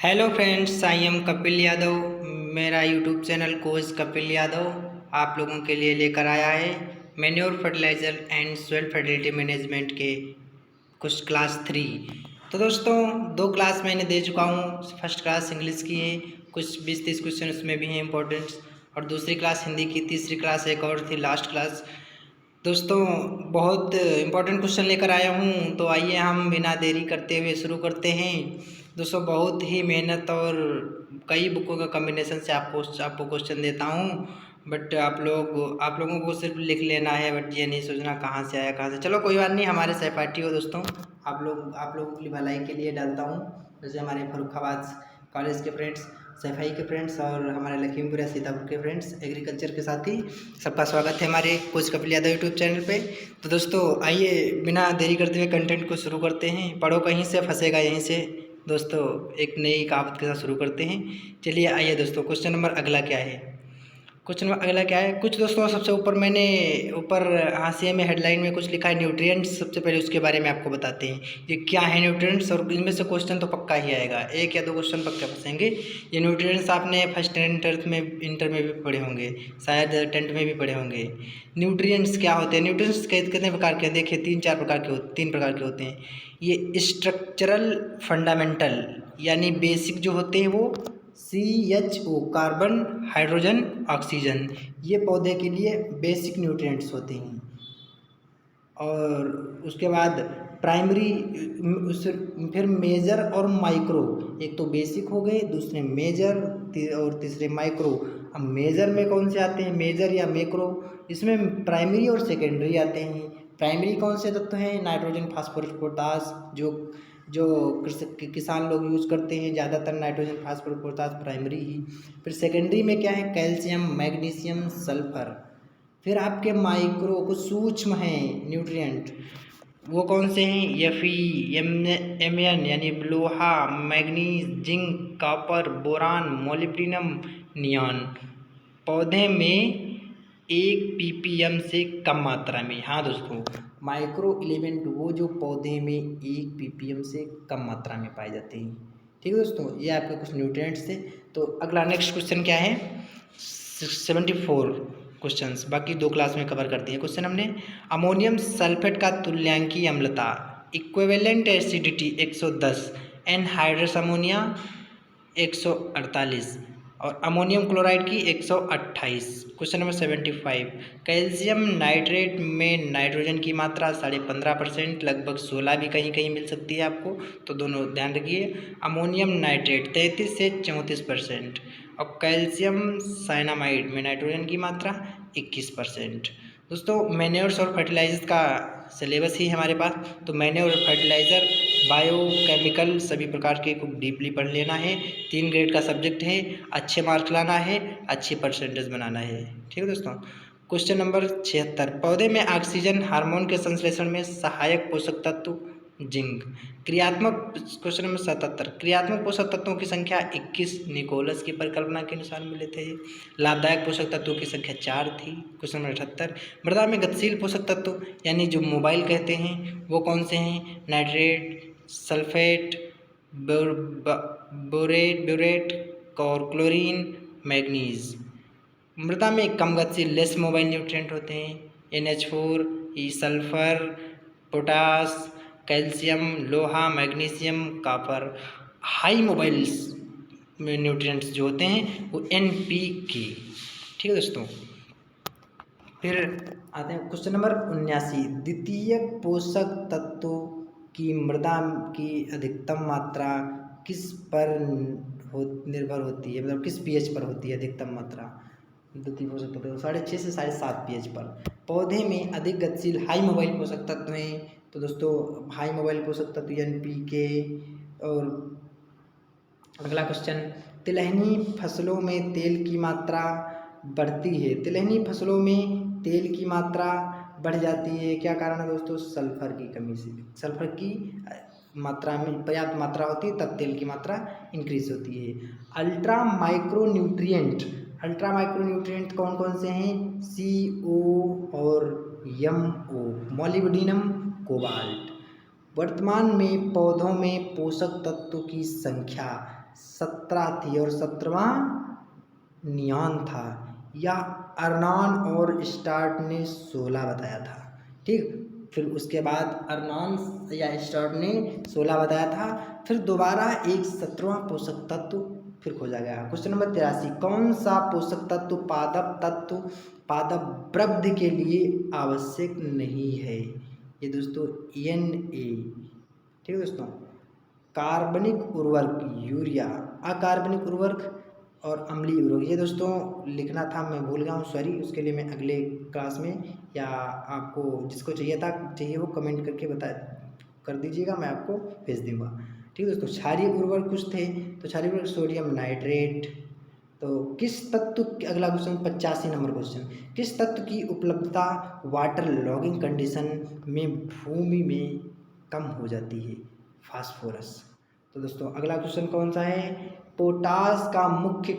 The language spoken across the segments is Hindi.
Hello friends, I am Kapil Yadav. मेरा YouTube channel coach Kapil Yadav आप लोगों के लिए लेकर आया है manure fertiliser and soil fertility management के कुछ क्लास 3। तो दोस्तों, दो क्लास मैंने दे चुका हूँ। फर्स्ट क्लास इंग्लिश की है, कुछ 20-30 क्वेश्चन उसमें भी हैं इंपॉर्टेंट, और दूसरी क्लास हिंदी की, तीसरी क्लास एक और थी लास्ट क्लास। दोस्तों, बहुत इम्पोर्टेंट क्वेश्चन लेकर आया हूँ, तो आइए हम बिना देरी करते हुए शुरू करते हैं। दोस्तों, बहुत ही मेहनत और कई बुकों का कॉम्बिनेशन से आपको क्वेश्चन देता हूँ, बट आप लोगों को सिर्फ लिख लेना है, बट ये नहीं सोचना कहाँ से आया कहाँ से। चलो कोई बात नहीं, हमारे सहपाठी हो दोस्तों, आप लोगों की भलाई के लिए डालता हूँ। जैसे हमारे फर्रुखाबाद कॉलेज के फ्रेंड्स, सफाई के फ्रेंड्स और हमारे लखीमपुर या सीतापुर के फ्रेंड्स, एग्रीकल्चर के साथी, सबका स्वागत है हमारे coach Kapil Yadav YouTube channel पे। तो दोस्तों, आइए बिना देरी करते हुए कंटेंट को शुरू करते हैं। पढ़ो कहीं से, फंसेगा यहीं से। दोस्तों, एक नई कहावत के साथ शुरू करते हैं। चलिए आइए दोस्तों, क्वेश्चन नंबर अगला क्या है। क्वेश्चन नंबर अगला क्या है, कुछ दोस्तों सबसे ऊपर हाशिए में हेडलाइन में कुछ लिखा है न्यूट्रिएंट्स। सबसे पहले उसके बारे में आपको बताते हैं ये क्या है न्यूट्रिएंट्स, और इनमें से क्वेश्चन तो पक्का ही आएगा, एक या दो क्वेश्चन पक्का फंसेंगे। ये न्यूट्रिएंट्स आपने फर्स्ट इंटर में भी पढ़े होंगे, शायद 10th में भी पढ़े होंगे। न्यूट्रिएंट्स क्या होते हैं? न्यूट्रिएंट्स कितने प्रकार के हैं? देखिए, तीन प्रकार के होते हैं। ये स्ट्रक्चरल, फंडामेंटल यानी बेसिक जो होते हैं वो CHO, कार्बन, हाइड्रोजन, ऑक्सीजन, ये पौधे के लिए बेसिक न्यूट्रिएंट्स होते हैं। और उसके बाद प्राइमरी, फिर मेजर और माइक्रो। एक तो बेसिक हो गए, दूसरे मेजर और तीसरे माइक्रो। अब मेजर में कौन से आते हैं, मेजर या मैक्रो? इसमें प्राइमरी और सेकेंडरी आते हैं। प्राइमरी कौन से तत्व हैं? नाइट्रोजन, फास्फोरस, पोटास, जो जो किसान लोग यूज करते हैं ज़्यादातर, नाइट्रोजन, फास्फोरस, पोटास प्राइमरी ही। फिर सेकेंडरी में क्या है? Calcium, magnesium, sulphur. फिर आपके माइक्रो कुछ सूक्ष्म हैं न्यूट्रिएंट, वो कौन से हैं? Mn यानी लोहा, manganese, zinc, copper, boron, molybdenum, neon. पौधे में 1 ppm से कम मात्रा में। हाँ दोस्तों, माइक्रो एलिमेंट वो जो पौधे में 1 ppm से कम मात्रा में पाए जाते हैं। ठीक है दोस्तों, ये आपके कुछ न्यूट्रिएंट्स थे। तो अगला नेक्स्ट क्वेश्चन क्या है? 74 क्वेश्चंस बाकी दो क्लास में कवर कर दिए। क्वेश्चन हमने, अमोनियम सल्फेट का तुल्यांकीय अम्लता, इक्विवेलेंट एसिडिटी 110, एनहाइड्रस अमोनिया 148 और अमोनियम क्लोराइड की 128। क्वेश्चन नंबर 75, कैल्शियम नाइट्रेट में नाइट्रोजन की मात्रा 15.5%, लगभग 16 भी कहीं कहीं मिल सकती है आपको, तो दोनों ध्यान रखिए। अमोनियम नाइट्रेट 33 से 34% और कैल्शियम साइनामाइड में नाइट्रोजन की मात्रा 21%। दोस्तों, मैन्योर्स और फर्टिलाइजर्स का सिलेबस ही हमारे पास, तो मैन्योर और फर्टिलाइज़र, बायोकेमिकल सभी प्रकार के खूब डीपली पढ़ लेना है। 3 ग्रेड का सब्जेक्ट है, अच्छे मार्क्स लाना है, अच्छी परसेंटेज बनाना है। ठीक है दोस्तों। क्वेश्चन नंबर 76, पौधे में ऑक्सीजन हार्मोन के संश्लेषण में सहायक पोषक तत्व जिंक। क्रियात्मक, क्वेश्चन नंबर 77, क्रियात्मक पोषक तत्वों की संख्या 21 निकोलस की परिकल्पना के अनुसार मिले थे। लाभदायक पोषक तत्वों की संख्या 4 थी। क्वेश्चन नंबर 78, मृदा में गतिशील पोषक तत्व यानी जो मोबाइल कहते हैं वो कौन से हैं? नाइट्रेट, सल्फेट, ब्यूरेट और क्लोरीन, मैग्नीज। मृदा में कम गतिशील, लेस मोबाइल न्यूट्रिएंट होते हैं NH4, सल्फर, पोटास, कैल्शियम, लोहा, मैग्नीशियम, कॉपर। हाई मोबाइल्स में न्यूट्रिएंट्स जो होते हैं वो NPK। ठीक है दोस्तों। फिर आते हैं क्वेश्चन नंबर 79, द्वितीय पोषक तत्वों की मृदा की अधिकतम मात्रा किस पर निर्भर होती है, मतलब किस pH पर होती है अधिकतम मात्रा? द्वितीय पोषक तत्व 6.5 से 7.5 pH पर। पौधे में अधिक गतिशील हाई मोबाइल पोषक तत्व हैं, तो दोस्तों हाई मोबाइल पोषक तत्व NPK। और अगला क्वेश्चन, तिलहनी फसलों में तेल की मात्रा बढ़ती है, तिलहनी फसलों में तेल की मात्रा बढ़ जाती है, क्या कारण है दोस्तों? सल्फर की कमी से। सल्फर की मात्रा में पर्याप्त मात्रा होती है तब तेल की मात्रा इंक्रीज होती है। Ultra micro nutrient, ultra micro nutrient कौन कौन से हैं? CO और MO, मोलिब्डेनम, कोबाल्ट। वर्तमान में पौधों में पोषक तत्वों की संख्या 17 थी और 17वां नियॉन था, या अर्नॉन और स्टार्ट ने 16 बताया था। ठीक, फिर उसके बाद अर्नॉन या स्टार्ट ने 16 बताया था। फिर दोबारा एक 17वां पोषक तत्व फिर खोजा गया। क्वेश्चन नंबर 83, कौन सा पोषक तत्व पादप वृद्धि के लिए आवश्यक नहीं है? ये दोस्तों Na। ठीक है दोस्तों, कार्बनिक उर्वरक यूरिया, अकार्बनिक उर्वरक और अम्लीय उर्वरक। ये दोस्तों लिखना था, मैं भूल गया हूँ, सॉरी। उसके लिए मैं अगले क्लास में, या आपको जिसको चाहिए वो कमेंट करके कर दीजिएगा, मैं आपको भेज दूँगा। ठीक है दोस्तों, क्षारीय उर्वरक कुछ थे, तो क्षारीय उर्वरक सोडियम नाइट्रेट। तो किस तत्व, अगला क्वेश्चन 85 नंबर क्वेश्चन, किस तत्व की उपलब्धता वाटर लॉगिंग कंडीशन में भूमि में कम हो जाती है? फास्फोरस। तो दोस्तों अगला क्वेश्चन कौन सा है? पोटास का मुख्य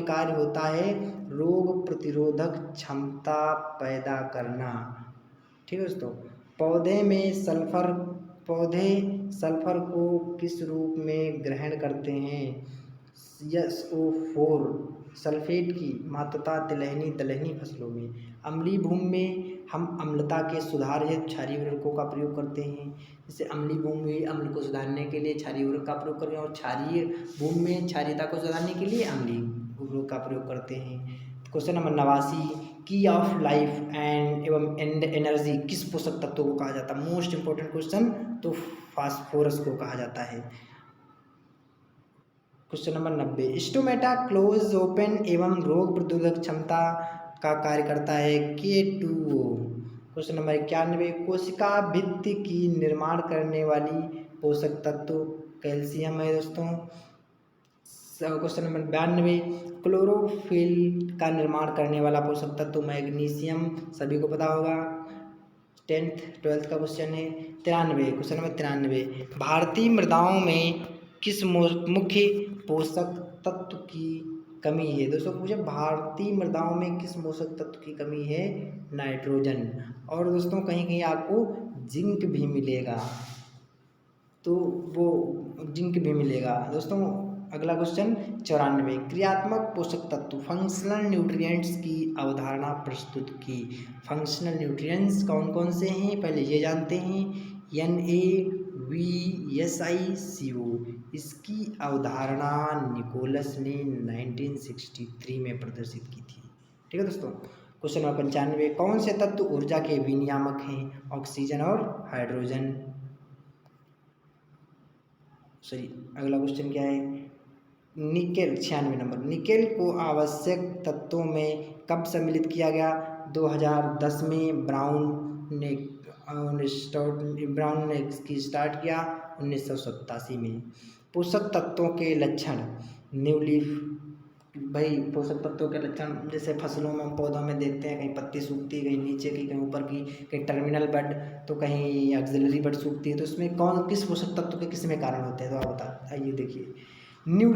कार्य होता है रोग प्रतिरोधक क्षमता पैदा करना। ठीक है दोस्तों, पौधे सल्फर को किस रूप में ग्रहण करते हैं? SO4 सल्फेट की मात्रता दलहनी फसलों में। अम्लीय भूमि में हम अम्लता के सुधार हेतु क्षारीय उर्वरकों का प्रयोग करते हैं। जैसे अम्लीय भूमि में अम्ल को सुधारने के लिए क्षारीय उर्वरक का प्रयोग करते हैं, और क्षारीय भूमि में क्षारीयता को सुधारने के लिए अम्लीय उर्वरक का प्रयोग करते हैं। क्वेश्चन नंबर 89, की ऑफ लाइफ एंड एनर्जी किस पोषक तत्व को कहा जाता है? मोस्ट इंपॉर्टेंट क्वेश्चन, तो फास्फोरस को कहा जाता है। Question number 90, stomata close open एवं रोग प्रतिरोधक क्षमता का कार्य करता है K2O। क्वेश्चन नंबर 91, कोशिका भित्ति की निर्माण करने वाली पोषक तत्व कैल्शियम है दोस्तों। क्वेश्चन नंबर 92, क्लोरोफिल का निर्माण करने वाला पोषक तत्व मैग्नीशियम, सभी को पता होगा, 10th 12th का क्वेश्चन है। 93, क्वेश्चन नंबर 93, भारतीय मृदाओं में किस मुख्य पोषक तत्व की कमी है? दोस्तों मुझे भारतीय मृदाओं में किस पोषक तत्व की कमी है? नाइट्रोजन। और दोस्तों कहीं कहीं आपको जिंक भी मिलेगा, तो वो जिंक भी मिलेगा दोस्तों। अगला क्वेश्चन 94, क्रियात्मक पोषक तत्व फंक्शनल न्यूट्रिएंट्स की अवधारणा प्रस्तुत की। फंक्शनल न्यूट्रिएंट्स कौन कौन से हैं, पहले ये जानते हैं। NaVSiCO, इसकी अवधारणा निकोलस ने 1963 में प्रदर्शित की थी। ठीक है दोस्तों। क्वेश्चन नंबर 95, कौन से तत्व ऊर्जा के विनियामक हैं? ऑक्सीजन और हाइड्रोजन। सही। अगला क्वेश्चन क्या है? निकेल, 96 नंबर, निकेल को आवश्यक तत्वों में कब सम्मिलित किया गया? 2010 में ब्राउन ने इसकी स्टार्ट किया, 1987 में। पोषक तत्वों के लक्षण, न्यू लीफ, भाई पोषक तत्वों के लक्षण जैसे फसलों में पौधों में देखते हैं, कहीं पत्ती सूखती है, कहीं नीचे की, कहीं ऊपर की, कहीं टर्मिनल बड, तो कहीं एक्सिलरी बड सूखती है। तो इसमें किस पोषक तत्व के किस में कारण होते हैं? तो आप बता, आइए देखिए। न्यू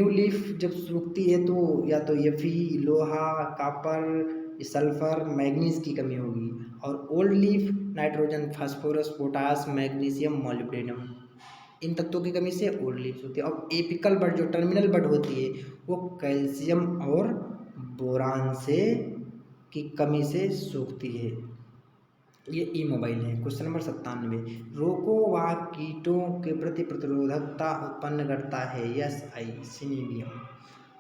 लीफ जब सूखती है तो या तो Fe, लोहा, कॉपर, सल्फर, मैग्नीज की कमी होगी। और old leaf nitrogen, phosphorus, potash, magnesium, molybdenum, इन तत्वों की कमी से ओल्ड लीव्स होती है। और एपिकल बड जो टर्मिनल बड होती है वो कैल्शियम और बोरान से की कमी से सूखती है। ये इमोबाइल है। क्वेश्चन नंबर 97, रोगों व कीटों के प्रति प्रतिरोधकता उत्पन्न करता है। SI सिनेबियम।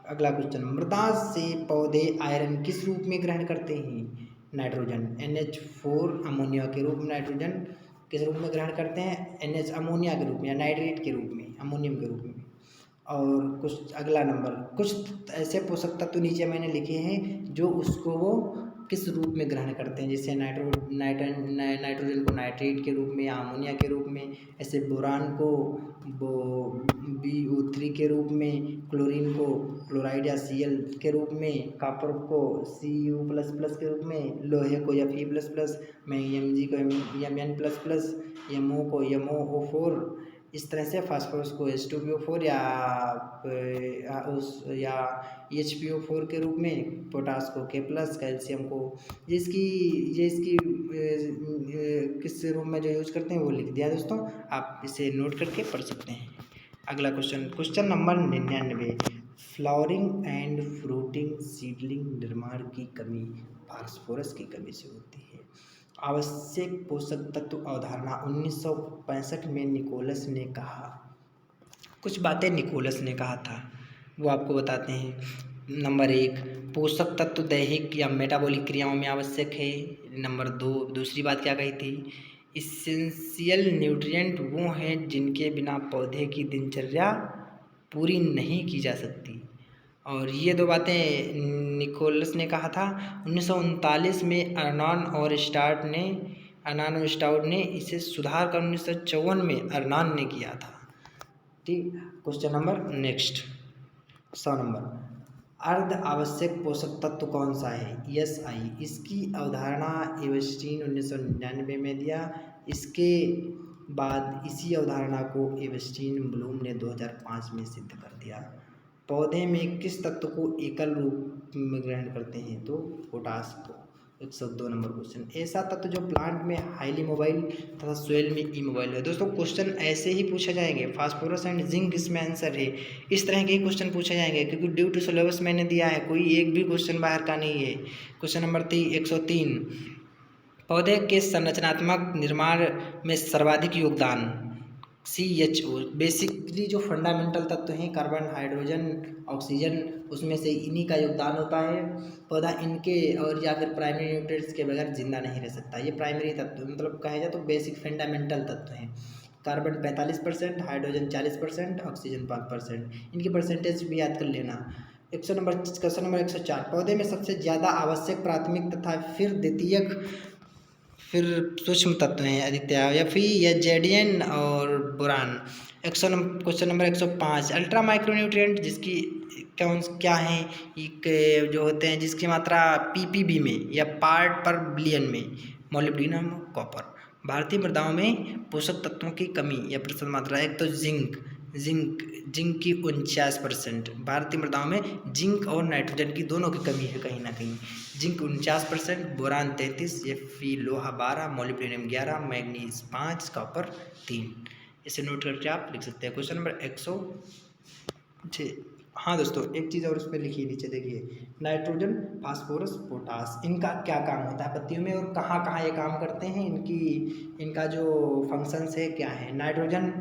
अगला क्वेश्चन, मृदा से पौधे आयरन किस रूप में ग्रहण करते हैं? नाइट्रोजन, NH4 अमोनिया के रूप में नाइट्रोजन किस रूप में ग्रहण करते हैं? NH अमोनिया के रूप में या नाइट्रेट के रूप में, अमोनियम के रूप में। और कुछ अगला नंबर, कुछ ऐसे पोषक तत्व नीचे मैंने लिखे हैं जो उसको वो किस रूप में ग्रहण करते हैं, जैसे नाइट्रोजन को नाइट्रेट के रूप में या अमोनिया के रूप में, ऐसे बोरान को BO3 के रूप में, क्लोरीन को क्लोराइड या Cl के रूप में, कॉपर को Cu++ के रूप में, लोहे को Fe++, मैग्नीशियम को Mn++, MO को MOO4, इस तरह से फास्फोरस को H2PO4 या HPO4 के रूप में, पोटास को K+, कैल्शियम को, ये इसकी किस रूप में जो यूज करते हैं वो लिख दिया दोस्तों, आप इसे नोट करके पढ़ सकते हैं। अगला question number 99, flowering and fruiting seedling निर्माण की कमी फास्फोरस की कमी से होती है। आवश्यक पोषक तत्व अवधारणा 1965 में निकोलस ने कहा। कुछ बातें निकोलस ने कहा था, वो आपको बताते हैं। नंबर 1, पोषक तत्व दैहिक या मेटाबॉलिक क्रियाओं में आवश्यक है। नंबर 2, दूसरी बात क्या कही थी, इसेंशियल न्यूट्रिएंट वो हैं जिनके बिना पौधे की दिनचर्या पूरी नहीं की जा सकती। और ये दो बातें निकोलस ने कहा था। 1939 में अर्नॉन और स्टाउट ने इसे सुधार कर 1954 में अर्नॉन ने किया था। ठीक, क्वेश्चन नंबर नेक्स्ट 100 नंबर, अर्ध आवश्यक पोषक तत्व कौन सा है? ESI, इसकी अवधारणा एवस्टीन 1999 में दिया। इसके बाद इसी अवधारणा को एवस्टीन ब्लूम ने 2005 में सिद्ध कर दिया। पौधे में किस तत्व को एकल रूप में ग्रहण करते हैं? तो पोटास को। 102 नंबर क्वेश्चन, ऐसा तत्व जो प्लांट में हाईली मोबाइल तथा सोइल में इमोबाइल है। दोस्तों क्वेश्चन ऐसे ही पूछे जाएंगे, फास्फोरस एंड जिंक इसमें आंसर है। इस तरह के क्वेश्चन पूछे जाएंगे क्योंकि ड्यू टू सिलेबस मैंने दिया है, कोई एक भी क्वेश्चन बाहर का नहीं है। क्वेश्चन नंबर 103, पौधे के संरचनात्मक निर्माण में सर्वाधिक योगदान CHO, बेसिकली जो फंडामेंटल तत्व हैं कार्बन, हाइड्रोजन, ऑक्सीजन, उसमें से इन्हीं का योगदान होता है। पौधा इनके और या फिर प्राइमरी न्यूट्रिएंट्स के बगैर जिंदा नहीं रह सकता। ये प्राइमरी तत्व मतलब कहा जाए तो बेसिक फंडामेंटल तत्व हैं। Carbon 45%, hydrogen 40%, oxygen 5%। इनकी परसेंटेज भी याद कर लेना। क्वेश्चन नंबर 104, पौधे में सबसे ज़्यादा आवश्यक प्राथमिक तथा फिर द्वितीयक फिर सूक्ष्म तत्व हैं आदित्य Fe या जेडियन और boron. Question number 105, ultra micro nutrient जिसकी क्या हैं, जो होते हैं जिसकी मात्रा ppb में या पार्ट पर बिलियन में, मोलिब्डेनम, कॉपर। भारतीय मृदाओं में पोषक तत्वों की कमी या प्रतिशत मात्रा, एक तो जिंक की 49%। भारतीय मृदाओं में जिंक और नाइट्रोजन की दोनों की कमी है कहीं ना कहीं। जिंक 49%, बोरान 33, Fe लोहा 12, मोलिब्डेनम 11, मैग्नीज 5, कॉपर 3। इसे नोट करके आप लिख सकते हैं। क्वेश्चन नंबर 106, हाँ दोस्तों एक चीज़ और उस पर लिखिए नीचे, देखिए नाइट्रोजन, फास्फोरस, पोटास, इनका क्या काम होता है पत्तियों में और कहाँ कहाँ ये काम करते हैं, इनका जो फंक्शंस है क्या है। नाइट्रोजन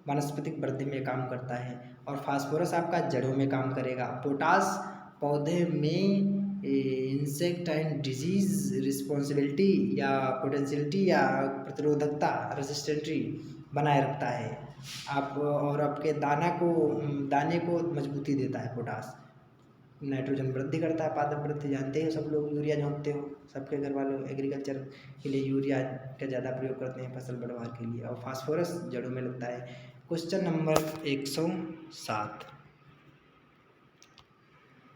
वनस्पतिक वृद्धि में काम करता है और फास्फोरस आपका जड़ों में काम करेगा। पोटास पौधे में इंसेक्ट एंड डिजीज रिस्पॉन्सिबिलिटी या पोटेंशियलिटी या प्रतिरोधकता रेसिस्टेंटी बनाए रखता है। आप और आपके दाने को मजबूती देता है पोटास। नाइट्रोजन वृद्धि करता है, पादप वृद्धि जानते हो सब लोग, यूरिया जानते हो, सबके घर वालों एग्रीकल्चर के लिए यूरिया का ज़्यादा प्रयोग करते हैं फसल बढ़वार के लिए। और फास्फोरस जड़ों में लगता है। क्वेश्चन नंबर 107,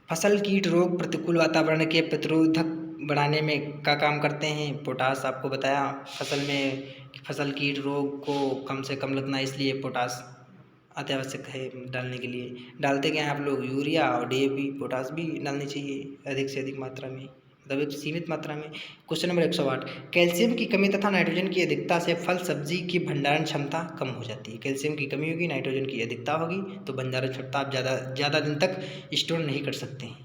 फसल कीट रोग प्रतिकूल वातावरण के प्रतिरोधक बढ़ाने में क्या काम करते हैं? पोटास आपको बताया। फसल कीट रोग को कम से कम लगना, इसलिए पोटास अत्यावश्यक है डालने के लिए। डालते क्या हैं आप लोग, यूरिया और DAP, पोटास भी डालनी चाहिए अधिक से अधिक मात्रा में, मतलब एक सीमित मात्रा में। क्वेश्चन नंबर 108, कैल्शियम की कमी तथा नाइट्रोजन की अधिकता से फल सब्जी की भंडारण क्षमता कम हो जाती है। कैल्शियम की कमी होगी, नाइट्रोजन की अधिकता होगी तो भंडारण क्षमता आप ज़्यादा दिन तक स्टोर नहीं कर सकते हैं।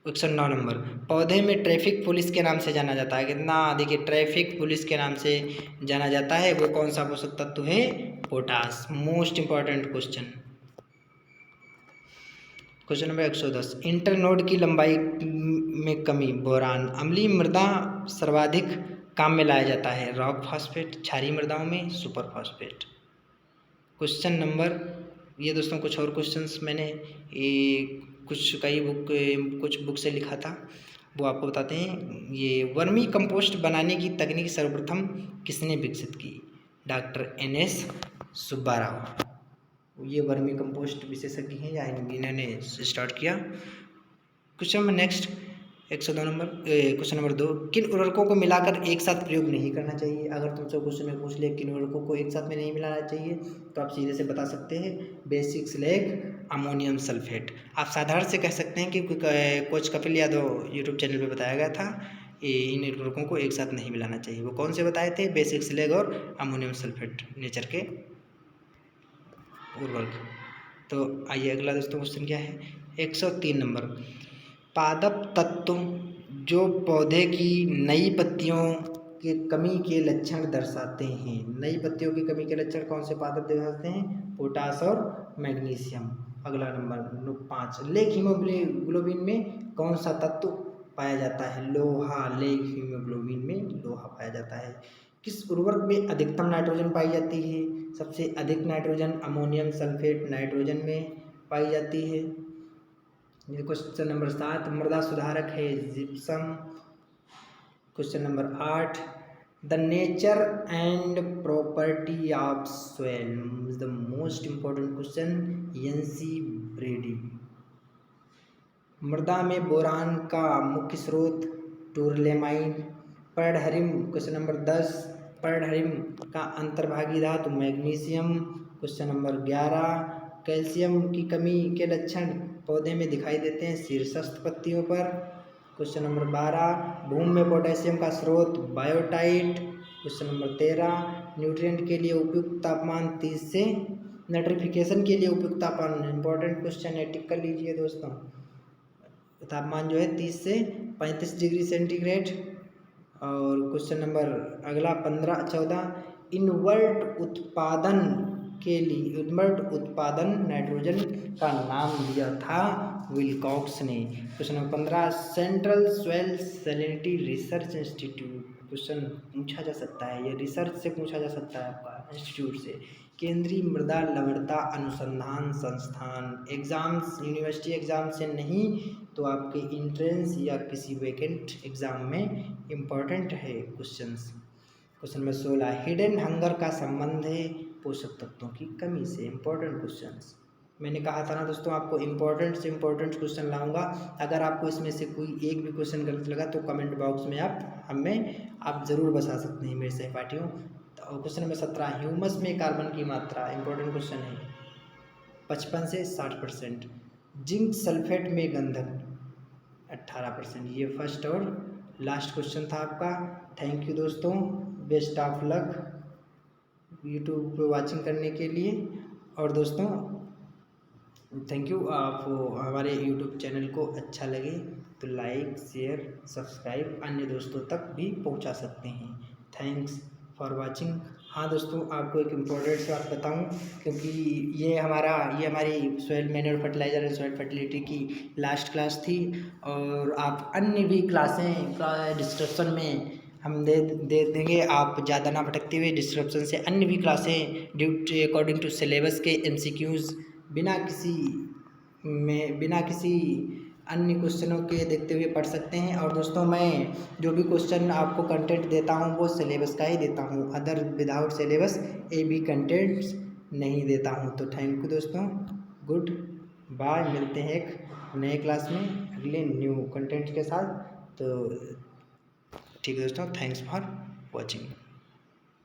109 नंबर, पौधे में ट्रैफिक पुलिस के नाम से जाना जाता है। कितना, देखिए ट्रैफिक पुलिस के नाम से जाना जाता है, वो कौन सा पोषक तत्व है? Potash. Most important question. Question number 110, internode की लंबाई में कमी, बोरान। अम्लीय मृदा सर्वाधिक काम में लाया जाता है, रॉक फॉस्फेट। क्षारीय मृदाओं में सुपर फॉस्फेट। क्वेश्चन नंबर, ये दोस्तों कुछ और क्वेश्चंस मैंने कुछ बुक से लिखा था, वो आपको बताते हैं। ये वर्मी कंपोस्ट बनाने की तकनीक सर्वप्रथम किसने विकसित की? Doctor NS Subbarao. ये वर्मी कंपोस्ट विशेषज्ञ हैं या इन्होंने स्टार्ट किया। Question number next 102 number, question number 2, किन उर्वरकों को मिलाकर एक साथ प्रयोग नहीं करना चाहिए? अगर तुमसे क्वेश्चन में पूछ ले किन उर्वरकों को एक साथ में नहीं मिलाना चाहिए तो आप सीधे से बता सकते हैं बेसिक स्लैग, अमोनियम सल्फेट। आप साधारण से कह सकते हैं कि coach Kapil Yadav YouTube channel पे बताया गया था इन उर्वरकों को एक साथ नहीं मिलाना चाहिए। वो कौन से बताए थे? बेसिक स्लैग और अमोनियम सल्फेट, नेचर के उर्वरक। तो आइए अगला दोस्तों क्वेश्चन क्या है 103 नंबर। पादप तत्व जो पौधे की नई पत्तियों की कमी के लक्षण दर्शाते हैं। नई पत्तियों की कमी के लक्षण कौन से पादप दर्शाते हैं? पोटास और मैग्नीशियम। अगला नंबर 5। लेग हीमोग्लोबिन में कौन सा तत्व पाया जाता है? लोहा। लेग हीमोग्लोबिन में लोहा पाया जाता है। किस उर्वरक में अधिकतम नाइट्रोजन पाई जाती है? सबसे अधिक नाइट्रोजन अमोनियम सल्फेट नाइट्रोजन में पाई जाती है। ये क्वेश्चन नंबर 7। मृदा सुधारक है gypsum. Question number 8। The nature and property of soil is the most important question. NC ब्रेडी। मृदा में बोरान का मुख्य स्रोत टूरलेमाइन। पर्णहरिम। Question number 10। पर्णहरिम का अंतर्भागी धातु मैग्नीशियम। Question number 11। कैल्शियम की कमी के लक्षण पौधे में दिखाई देते हैं शीर्षस्थ पत्तियों पर। Question number 12। भूमि में पोटेशियम का स्रोत बायोटाइट। Question number 13। न्यूट्रिएंट के लिए उपयुक्त तापमान 30 से नाइट्रिफिकेशन के लिए उपयुक्त तापमान इंपॉर्टेंट क्वेश्चन है, टिक कर लीजिए दोस्तों। तापमान जो है 30 से 35 डिग्री सेंटीग्रेड। और क्वेश्चन नंबर अगला 15-14। इनवर्ट उत्पादन के लिए इनवर्ट उत्पादन नाइट्रोजन का नाम दिया था विल्कॉक्स ने। Question number 15। Central soil salinity research institute. Question पूछा जा सकता है, ये रिसर्च से पूछा जा सकता है आपका इंस्टीट्यूट से। केंद्रीय मृदा लवणता अनुसंधान संस्थान। एग्जाम्स यूनिवर्सिटी एग्जाम से नहीं तो आपके इंट्रेंस या किसी वैकेंट एग्जाम में इम्पॉर्टेंट है questions. Question number 16। Hidden hunger का संबंध है पोषक तत्वों की कमी से। इम्पोर्टेंट क्वेश्चंस मैंने कहा था ना दोस्तों, आपको इम्पोर्टेंट से इम्पोर्टेंट क्वेश्चन लाऊंगा। अगर आपको इसमें से कोई एक भी क्वेश्चन गलत लगा तो कमेंट बॉक्स में आप ज़रूर बता सकते हैं मेरे सहपाठियों। तो क्वेश्चन नंबर 17। ह्यूमस में कार्बन की मात्रा। इम्पोर्टेंट क्वेश्चन है 55 से 60%। जिंक सल्फेट में गंधक 18%। ये फर्स्ट और लास्ट क्वेश्चन था आपका। थैंक यू दोस्तों, बेस्ट ऑफ लक यूट्यूब पे वाचिंग करने के लिए। और दोस्तों थैंक यू, आप हमारे यूट्यूब चैनल को अच्छा लगे तो लाइक शेयर सब्सक्राइब अन्य दोस्तों तक भी पहुंचा सकते हैं। Thanks for watching. हाँ दोस्तों, आपको एक इम्पोर्टेंट सी बात बताऊं, क्योंकि ये हमारी soil manure fertilizer and soil fertility की लास्ट क्लास थी। और आप अन्य भी क्लासें डिस्क्रिप्शन में हम दे देंगे। आप ज़्यादा ना भटकते हुए डिस्क्रिप्शन से अन्य भी क्लासें ड्यूटी अकॉर्डिंग टू सिलेबस के MCQs बिना किसी अन्य क्वेश्चनों के देखते हुए पढ़ सकते हैं। और दोस्तों मैं जो भी क्वेश्चन आपको कंटेंट देता हूँ वो सिलेबस का ही देता हूँ, अदर विदाउट सिलेबस भी कंटेंट्स नहीं देता हूँ। तो थैंक यू दोस्तों, गुड बाय। मिलते हैं एक नए क्लास में अगले न्यू कंटेंट के साथ। तो ठीक है दोस्तों, थैंक्स फॉर वॉचिंग।